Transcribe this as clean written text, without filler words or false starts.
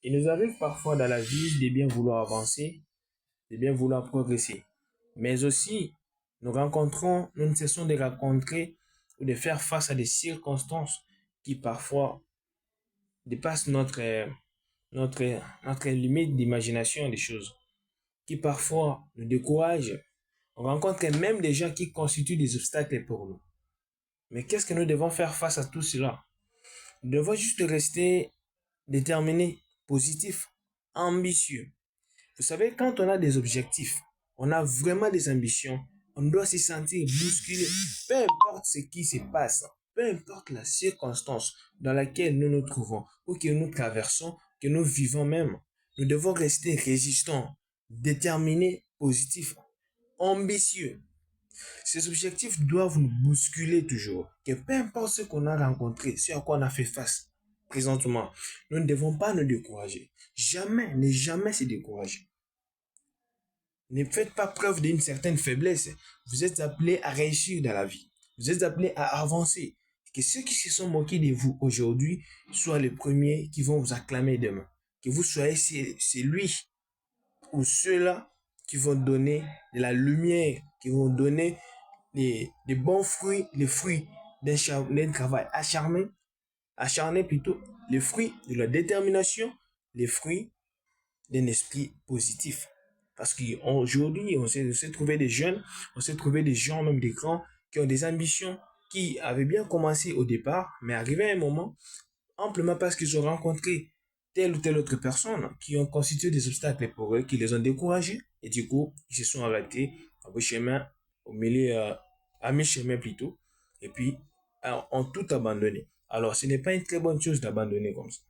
Il nous arrive parfois dans la vie de bien vouloir avancer, de bien vouloir progresser. Mais aussi, nous ne cessons de rencontrer ou de faire face à des circonstances qui parfois dépassent notre limite d'imagination des choses, qui parfois nous découragent. On rencontre même des gens qui constituent des obstacles pour nous. Mais qu'est-ce que nous devons faire face à tout cela? Nous devons juste rester déterminés, positifs, ambitieux. Vous savez, quand on a des objectifs, on a vraiment des ambitions, on doit se sentir bousculé, peu importe ce qui se passe, peu importe la circonstance dans laquelle nous nous trouvons ou que nous traversons, que nous vivons même. Nous devons rester résistants, déterminés, positifs, ambitieux. Ces objectifs doivent nous bousculer toujours, que peu importe ce qu'on a rencontré, ce à quoi on a fait face présentement, nous ne devons pas nous décourager. Jamais, ne jamais se décourager. Ne faites pas preuve d'une certaine faiblesse. Vous êtes appelés à réussir dans la vie. Vous êtes appelés à avancer. Que ceux qui se sont moqués de vous aujourd'hui soient les premiers qui vont vous acclamer demain. Que vous soyez celui ou ceux-là qui vont donner de la lumière, qui vont donner les bons fruits, les fruits d'un travail acharné plutôt, les fruits de la détermination, les fruits d'un esprit positif. Parce qu'aujourd'hui, on s'est trouvé des jeunes, on s'est trouvé des gens, même des grands, qui ont des ambitions, qui avaient bien commencé au départ, mais arrivé à un moment, amplement parce qu'ils ont rencontré telle ou telle autre personne qui ont constitué des obstacles pour eux, qui les ont découragés, et du coup, ils se sont arrêtés au bout chemin, au milieu, à mi-chemin plutôt, et puis, ont tout abandonné. Alors, ce n'est pas une très bonne chose d'abandonner comme ça.